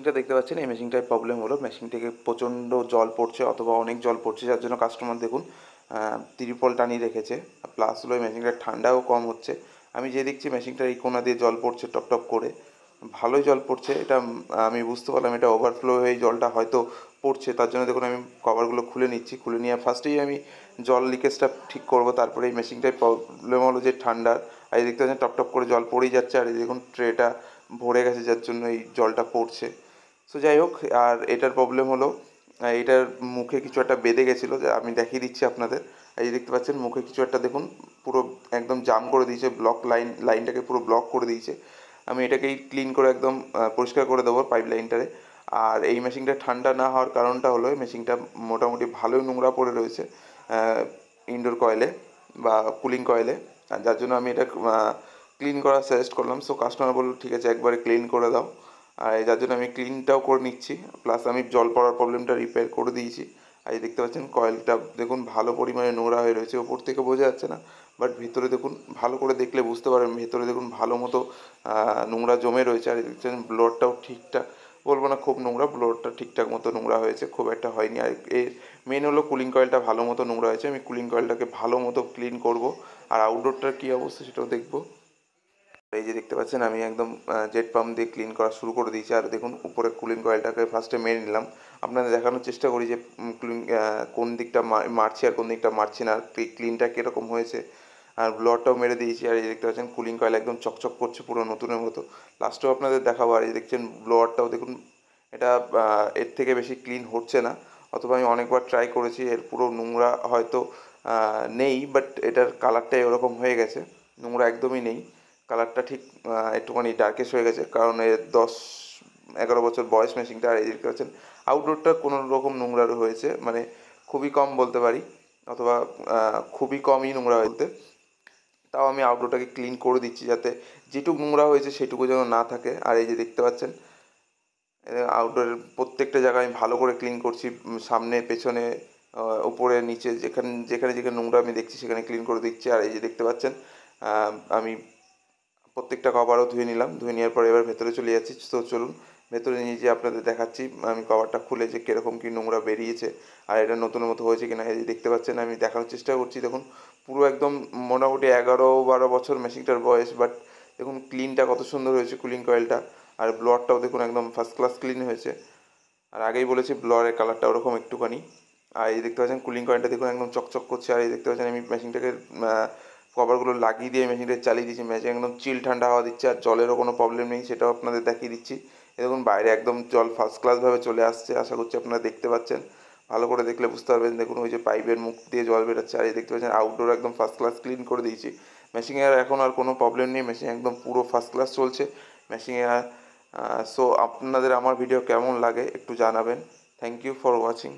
মেশিনটা দেখতে পাচ্ছেন, এই মেশিনটার প্রবলেম হলো মেশিন থেকে প্রচণ্ড জল পড়ছে অথবা অনেক জল পড়ছে, যার জন্য কাস্টমার দেখুন ত্রিপল টানিয়ে রেখেছে। প্লাস হলো এই মেশিনটার ঠান্ডাও কম হচ্ছে। আমি যে দেখছি মেশিনটার এই কোণা দিয়ে জল পড়ছে টপ টপ করে, ভালোই জল পড়ছে। এটা আমি বুঝতে পারলাম এটা ওভারফ্লো হয়ে জলটা হয়তো পড়ছে, তার জন্য দেখুন আমি কভারগুলো খুলে নিচ্ছি। খুলে নিয়ে ফার্স্টেই আমি জল লিকেজটা ঠিক করব, তারপরে এই মেশিনটার প্রবলেম হলো যে ঠান্ডার, আর এই দেখতে পাচ্ছেন টপ টপ করে জল পড়েই যাচ্ছে, আর এই দেখুন ট্রেটা ভরে গেছে যার জন্য এই জলটা পড়ছে। সো যাই হোক, আর এটার প্রবলেম হলো এটার মুখে কিছু একটা বেঁধে গেছিলো, যে আমি দেখিয়ে দিচ্ছি আপনাদের। এই দেখতে পাচ্ছেন মুখে কিছু একটা দেখুন পুরো একদম জাম করে দিয়েছে, ব্লক লাইনটাকে পুরো ব্লক করে দিয়েছে। আমি এটাকেই ক্লিন করে একদম পরিষ্কার করে দেবো পাইপ লাইনটারে। আর এই মেশিনটা ঠান্ডা না হওয়ার কারণটা হলো মেশিনটা মোটামুটি ভালোই নোংরা পড়ে রয়েছে ইনডোর কয়েলে বা কুলিং কয়েলে, যার জন্য আমি এটা ক্লিন করা সাজেস্ট করলাম। সো কাস্টমার বললো ঠিক আছে একবারে ক্লিন করে দাও, আর যার জন্য আমি ক্লিনটাও করে নিচ্ছি। প্লাস আমি জল পড়ার প্রবলেমটা রিপেয়ার করে দিয়েছি। আর এই দেখতে পাচ্ছেন কয়েলটা দেখুন ভালো পরিমাণে নোংরা হয়ে রয়েছে, ওপর থেকে বোঝা যাচ্ছে না, বাট ভিতরে দেখুন ভালো করে দেখলে বুঝতে পারবেন, ভেতরে দেখুন ভালো মতো নোংরা জমে রয়েছে। আর দেখছেন ব্লোয়ারটাও ঠিকঠাক, বলবো না খুব নোংরা, ব্লোয়ারটা ঠিকঠাক মতো নোংরা হয়েছে, খুব একটা হয়নি। আর এর মেন হলো কুলিং কয়েলটা ভালো মতো নোংরা হয়েছে। আমি কুলিং কয়েলটাকে ভালো মতো ক্লিন করব, আর আউটডোরটার কী অবস্থা সেটাও দেখবো। এই যে দেখতে পাচ্ছেন আমি একদম জেট পাম্প দিয়ে ক্লিন করা শুরু করে দিয়েছি। আর দেখুন উপরে কুলিং কয়েলটাকে ফার্স্টে মেরে নিলাম, আপনাদের দেখানোর চেষ্টা করি যে কুলিং কোন দিকটা মারছি আর কোন দিকটা মারছি না, ক্লিনটা কীরকম হয়েছে। আর ব্লোয়ারটাও মেরে দিয়েছি। আর এই দেখতে পাচ্ছেন কুলিং কয়েল একদম চকচক করছে পুরো নতুনের মতো। লাস্টেও আপনাদের দেখাবো। আর এই দেখছেন ব্লোয়ারটাও দেখুন, এটা এর থেকে বেশি ক্লিন হচ্ছে না, অথবা আমি অনেকবার ট্রাই করেছি, এর পুরো নোংরা হয়তো নেই, বাট এটার কালারটাই ওরকম হয়ে গেছে, নোংরা একদমই নেই। কালারটা ঠিক একটুখানি ডার্কেশ হয়ে গেছে, কারণ এর 10-11 বছর বয়স মেশিনটা। আর এই দেখতে পাচ্ছেন আউটডোরটা কোনো রকম নোংরা হয়েছে, মানে খুবই কম বলতে পারি, অথবা খুবই কমই নোংরা বলতে। তাও আমি আউটডোরটাকে ক্লিন করে দিচ্ছি যাতে যেটুকু নোংরা হয়েছে সেটুকু যেন না থাকে। আর এই যে দেখতে পাচ্ছেন আউটডোরের প্রত্যেকটা জায়গায় আমি ভালো করে ক্লিন করছি, সামনে পেছনে উপরে নিচে যেখানে যেখানে যেখানে নোংরা আমি দেখছি সেখানে ক্লিন করে দিচ্ছি। আর এই যে দেখতে পাচ্ছেন আমি প্রত্যেকটা কভারও ধুয়ে নিলাম, ধুয়ে নেওয়ার পর এবার ভেতরে চলে যাচ্ছি। তো চলুন ভেতরে নিয়ে যে আপনাদের দেখাচ্ছি আমি কভারটা খুলে যে কীরকম কী নোংরা বেরিয়েছে, আর এটা নতুনের মতো হয়েছে কিনা। এই দেখতে পাচ্ছেন আমি দেখানোর চেষ্টা করছি, দেখুন পুরো একদম মোটামুটি 11-12 বছর মেশিনটার বয়স, বাট দেখুন ক্লিনটা কত সুন্দর হয়েছে কুলিং কয়েলটা। আর ব্লোয়ারটাও দেখুন একদম ফার্স্ট ক্লাস ক্লিন হয়েছে। আর আগেই বলেছি ব্লোয়ারের কালারটা ওরকম একটুখানি। আর এই দেখতে পাচ্ছেন কুলিং কয়েলটা দেখুন একদম চকচক করছে। আর এই দেখতে পাচ্ছেন আমি মেশিনটাকে কভারগুলো লাগিয়ে দিয়ে মেশিনটা চালিয়ে দিচ্ছি, মেশিন একদম চিল ঠান্ডা হাওয়া দিচ্ছে, আর জলেরও কোনো প্রবলেম নেই, সেটাও আপনাদের দেখিয়ে দিচ্ছি। দেখুন বাইরে একদম জল ফার্স্ট ক্লাসভাবে চলে আসছে, আশা করছি আপনারা দেখতে পাচ্ছেন। ভালো করে দেখলে বুঝতে পারবেন, দেখুন ওই যে পাইপের মুখ দিয়ে জল বেরোচ্ছে। আর এই দেখতে পাচ্ছেন আউটডোর একদম ফার্স্ট ক্লাস ক্লিন করে দিয়েছি। মেশিনে আর এখন আর কোনো প্রবলেম নেই, মেশিন একদম পুরো ফার্স্ট ক্লাস চলছে মেশিনে। সো আপনাদের আমার ভিডিও কেমন লাগে একটু জানাবেন। Thank you for watching.